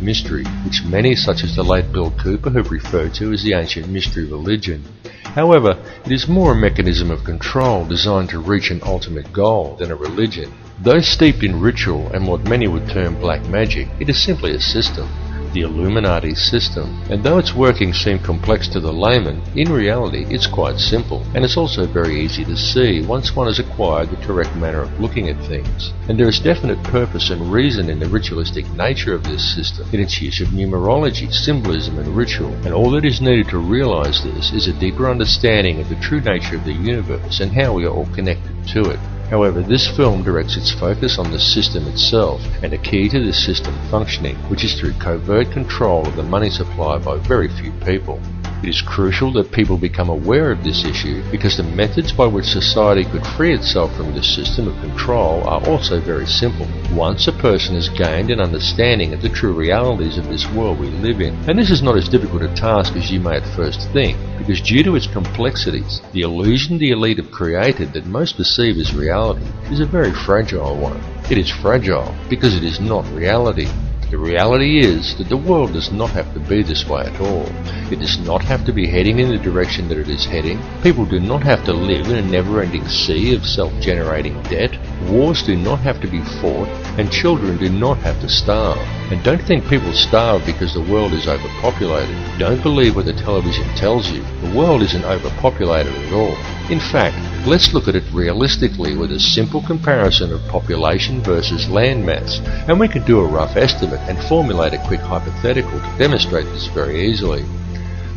mystery, which many such as the late Bill Cooper have referred to as the ancient mystery religion. However, it is more a mechanism of control designed to reach an ultimate goal than a religion. Though steeped in ritual and what many would term black magic, it is simply a system, the Illuminati system, and though its workings seem complex to the layman, in reality it's quite simple, and it's also very easy to see once one has acquired the correct manner of looking at things. And there is definite purpose and reason in the ritualistic nature of this system, in its use of numerology, symbolism and ritual, and all that is needed to realize this is a deeper understanding of the true nature of the universe and how we are all connected to it. However, this film directs its focus on the system itself and a key to this system functioning, which is through covert control of the money supply by very few people. It is crucial that people become aware of this issue because the methods by which society could free itself from this system of control are also very simple. Once a person has gained an understanding of the true realities of this world we live in, and this is not as difficult a task as you may at first think, because due to its complexities, the illusion the elite have created that most perceive as reality is a very fragile one. It is fragile because it is not reality. The reality is that the world does not have to be this way at all. It does not have to be heading in the direction that it is heading. People do not have to live in a never-ending sea of self-generating debt. Wars do not have to be fought, and children do not have to starve. And don't think people starve because the world is overpopulated. Don't believe what the television tells you. The world isn't overpopulated at all. In fact, let's look at it realistically with a simple comparison of population versus land mass, and we can do a rough estimate and formulate a quick hypothetical to demonstrate this very easily.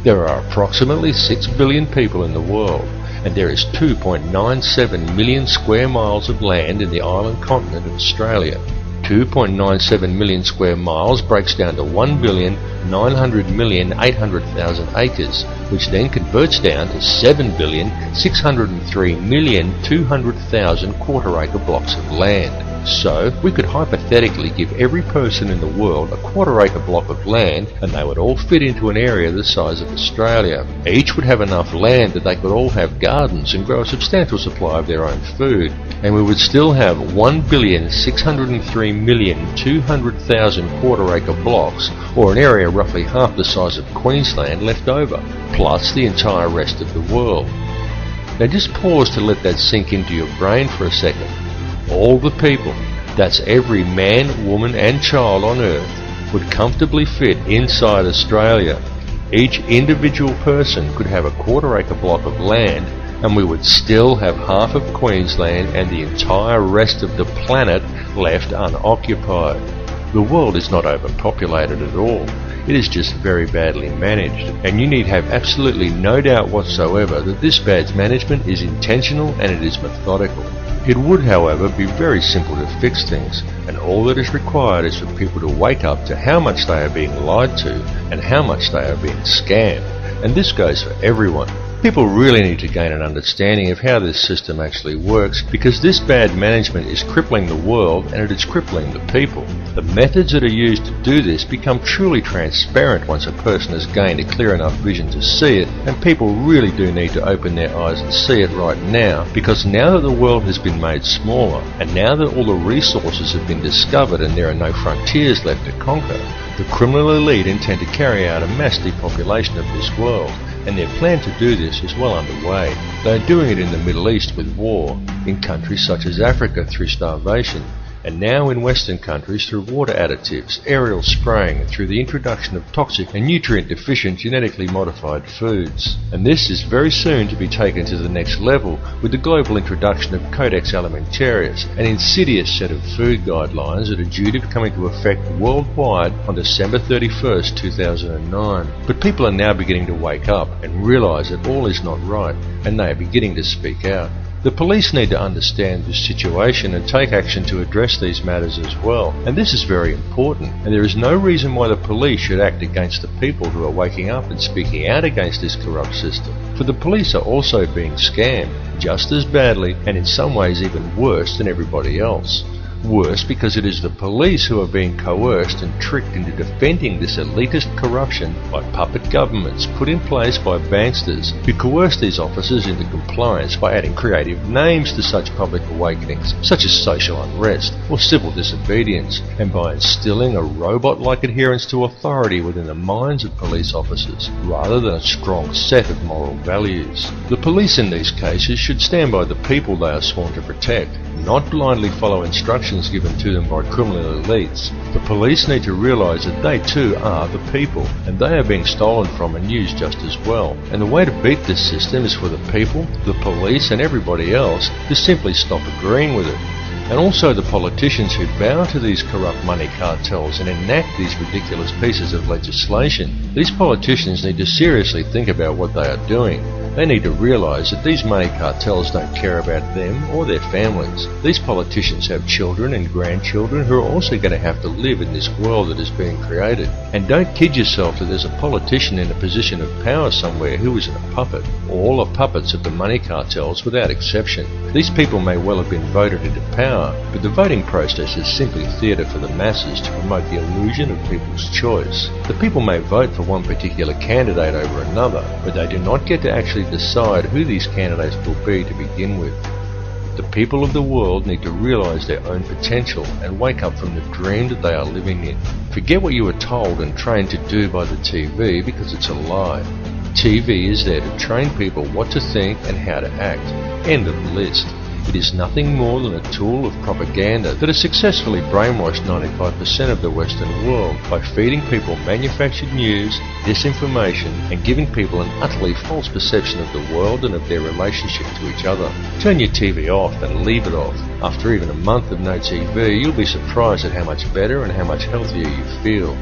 There are approximately 6 billion people in the world, and there is 2.97 million square miles of land in the island continent of Australia. 2.97 million square miles breaks down to 1,900,800,000 acres, which then converts down to 7,603,200,000 quarter-acre blocks of land. So, we could hypothetically give every person in the world a quarter-acre block of land, and they would all fit into an area the size of Australia. Each would have enough land that they could all have gardens and grow a substantial supply of their own food. And we would still have 1,603,200,000 quarter-acre blocks, or an area roughly half the size of Queensland, left over, plus the entire rest of the world. Now just pause to let that sink into your brain for a second. All the people, that's every man, woman and child on Earth, would comfortably fit inside Australia. Each individual person could have a quarter-acre block of land, and we would still have half of Queensland and the entire rest of the planet left unoccupied. The world is not overpopulated at all. It is just very badly managed, and you need have absolutely no doubt whatsoever that this bad management is intentional and it is methodical. It would, however, be very simple to fix things, and all that is required is for people to wake up to how much they are being lied to and how much they are being scammed. And this goes for everyone. People really need to gain an understanding of how this system actually works, because this bad management is crippling the world and it is crippling the people. The methods that are used to do this become truly transparent once a person has gained a clear enough vision to see it, and people really do need to open their eyes and see it right now, because now that the world has been made smaller, and now that all the resources have been discovered and there are no frontiers left to conquer, the criminal elite intend to carry out a mass depopulation of this world, and their plan to do this is well underway. They are doing it in the Middle East with war, in countries such as Africa through starvation, and now in Western countries through water additives, aerial spraying, and through the introduction of toxic and nutrient-deficient genetically modified foods. And this is very soon to be taken to the next level with the global introduction of Codex Alimentarius, an insidious set of food guidelines that are due to come into effect worldwide on December 31st, 2009. But people are now beginning to wake up and realise that all is not right, and they are beginning to speak out. The police need to understand this situation and take action to address these matters as well, and this is very important, and there is no reason why the police should act against the people who are waking up and speaking out against this corrupt system, for the police are also being scammed, just as badly and in some ways even worse than everybody else. Worse, because it is the police who are being coerced and tricked into defending this elitist corruption by puppet governments put in place by banksters who coerce these officers into compliance by adding creative names to such public awakenings, such as social unrest or civil disobedience, and by instilling a robot-like adherence to authority within the minds of police officers, rather than a strong set of moral values. The police in these cases should stand by the people they are sworn to protect, not blindly follow instructions given to them by criminal elites. The police need to realise that they too are the people, and they are being stolen from and used just as well. And the way to beat this system is for the people, the police and everybody else to simply stop agreeing with it. And also the politicians who bow to these corrupt money cartels and enact these ridiculous pieces of legislation. These politicians need to seriously think about what they are doing. They need to realise that these money cartels don't care about them or their families. These politicians have children and grandchildren who are also going to have to live in this world that is being created. And don't kid yourself that there's a politician in a position of power somewhere who isn't a puppet. All are puppets of the money cartels without exception. These people may well have been voted into power, but the voting process is simply theatre for the masses to promote the illusion of people's choice. The people may vote for one particular candidate over another, but they do not get to actually decide who these candidates will be to begin with. The people of the world need to realise their own potential and wake up from the dream that they are living in. Forget what you were told and trained to do by the TV, because it's a lie. TV is there to train people what to think and how to act. End of the list. It is nothing more than a tool of propaganda that has successfully brainwashed 95% of the Western world by feeding people manufactured news, disinformation, and giving people an utterly false perception of the world and of their relationship to each other. Turn your TV off and leave it off. After even a month of no TV, you'll be surprised at how much better and how much healthier you feel.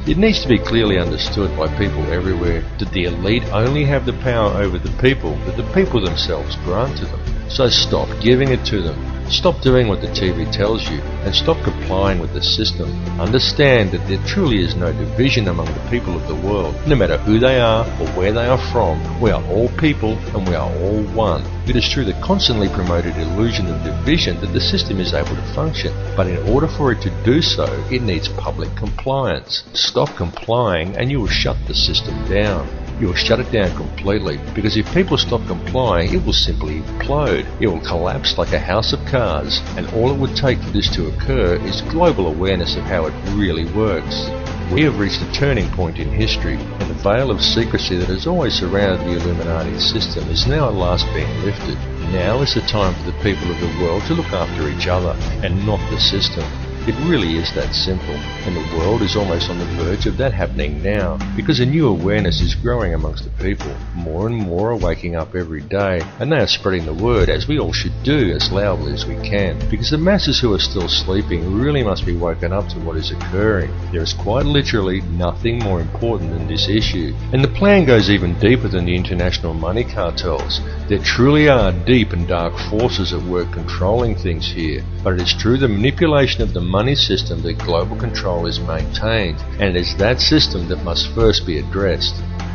It needs to be clearly understood by people everywhere that the elite only have the power over the people that the people themselves grant to them. So stop giving it to them. Stop doing what the TV tells you and stop complying with the system. Understand that there truly is no division among the people of the world. No matter who they are or where they are from, we are all people and we are all one. It is through the constantly promoted illusion of division that the system is able to function, but in order for it to do so, it needs public compliance. Stop complying and you will shut the system down. You will shut it down completely, because if people stop complying, it will simply implode. It will collapse like a house of cards, and all it would take for this to occur is global awareness of how it really works. We have reached a turning point in history, and the veil of secrecy that has always surrounded the Illuminati system is now at last being lifted. Now is the time for the people of the world to look after each other, and not the system. It really is that simple, and the world is almost on the verge of that happening now, because a new awareness is growing amongst the people. More and more are waking up every day, and they are spreading the word, as we all should do, as loudly as we can, because the masses who are still sleeping really must be woken up to what is occurring. There is quite literally nothing more important than this issue, and the plan goes even deeper than the international money cartels. There truly are deep and dark forces at work controlling things here, but it is through the manipulation of the money system that global control is maintained, and it is that system that must first be addressed.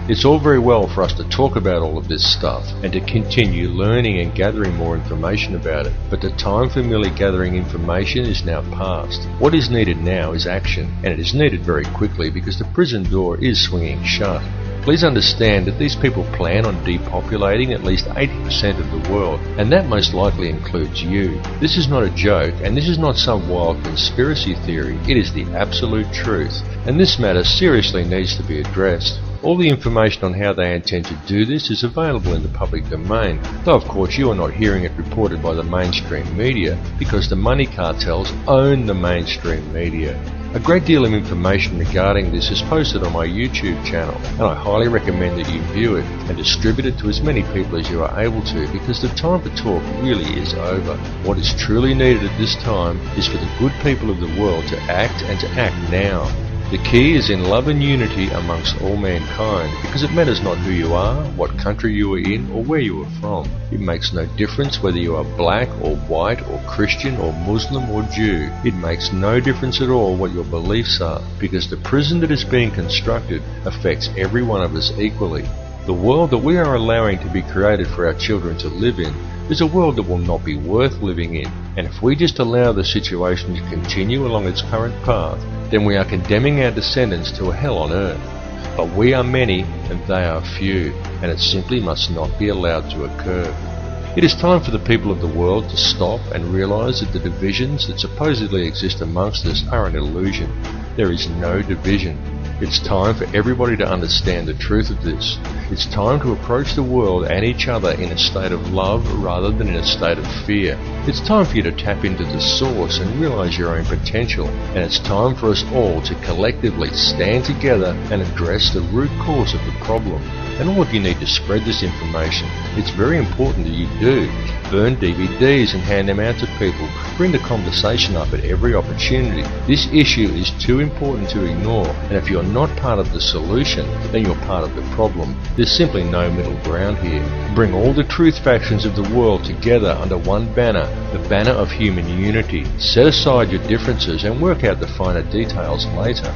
It's all very well for us to talk about all of this stuff and to continue learning and gathering more information about it, but the time for merely gathering information is now past. What is needed now is action, and it is needed very quickly because the prison door is swinging shut. Please understand that these people plan on depopulating at least 80% of the world, and that most likely includes you. This is not a joke, and this is not some wild conspiracy theory. It is the absolute truth, and this matter seriously needs to be addressed. All the information on how they intend to do this is available in the public domain, though of course you are not hearing it reported by the mainstream media, because the money cartels own the mainstream media. A great deal of information regarding this is posted on my YouTube channel, and I highly recommend that you view it and distribute it to as many people as you are able to, because the time for talk really is over. What is truly needed at this time is for the good people of the world to act, and to act now. The key is in love and unity amongst all mankind, because it matters not who you are, what country you are in, or where you are from. It makes no difference whether you are black or white or Christian or Muslim or Jew. It makes no difference at all what your beliefs are, because the prison that is being constructed affects every one of us equally. The world that we are allowing to be created for our children to live in is a world that will not be worth living in, and if we just allow the situation to continue along its current path, then we are condemning our descendants to a hell on earth. But we are many and they are few, and it simply must not be allowed to occur. It is time for the people of the world to stop and realize that the divisions that supposedly exist amongst us are an illusion. There is no division. It's time for everybody to understand the truth of this. It's time to approach the world and each other in a state of love rather than in a state of fear. It's time for you to tap into the source and realize your own potential. And it's time for us all to collectively stand together and address the root cause of the problem. And all of you need to spread this information. It's very important that you do. Burn DVDs and hand them out to people. Bring the conversation up at every opportunity. This issue is too important to ignore, and if you're not part of the solution, then you're part of the problem. There's simply no middle ground here. Bring all the truth factions of the world together under one banner, the banner of human unity. Set aside your differences and work out the finer details later.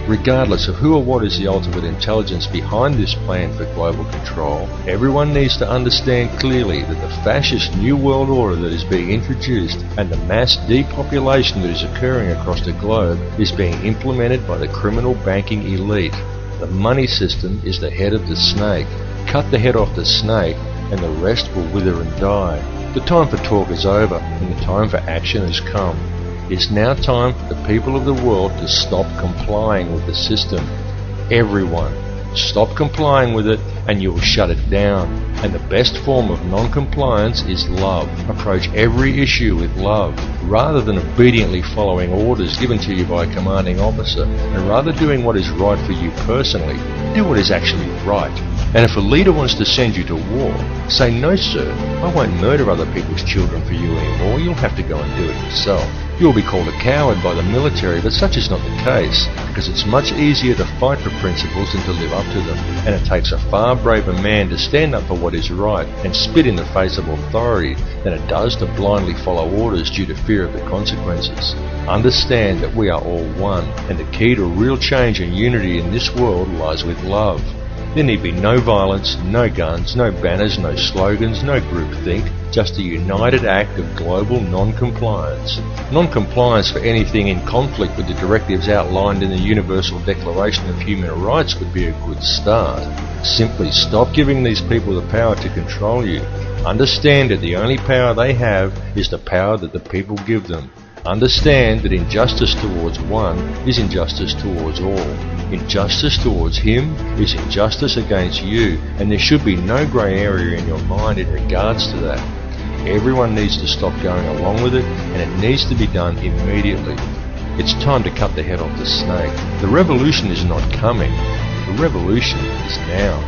Regardless of who or what is the ultimate intelligence behind this plan for global control, everyone needs to understand clearly that the fascist New World Order that is being introduced and the mass depopulation that is occurring across the globe is being implemented by the criminal banking elite. The money system is the head of the snake. Cut the head off the snake and the rest will wither and die. The time for talk is over and the time for action has come. It's now time for the people of the world to stop complying with the system. Everyone, stop complying with it and you will shut it down. And the best form of non-compliance is love. Approach every issue with love, rather than obediently following orders given to you by a commanding officer, and rather doing what is right for you personally. Do what is actually right. And if a leader wants to send you to war, say, "No sir, I won't murder other people's children for you anymore, you'll have to go and do it yourself." You will be called a coward by the military, but such is not the case, because it's much easier to fight for principles than to live up to them, and it takes a far braver man to stand up for what is right and spit in the face of authority than it does to blindly follow orders due to fear of the consequences. Understand that we are all one, and the key to real change and unity in this world lies with love. There need be no violence, no guns, no banners, no slogans, no groupthink, just a united act of global non-compliance. Non-compliance for anything in conflict with the directives outlined in the Universal Declaration of Human Rights would be a good start. Simply stop giving these people the power to control you. Understand that the only power they have is the power that the people give them. Understand that injustice towards one is injustice towards all. Injustice towards him is injustice against you, and there should be no grey area in your mind in regards to that. Everyone needs to stop going along with it, and it needs to be done immediately. It's time to cut the head off the snake. The revolution is not coming. The revolution is now.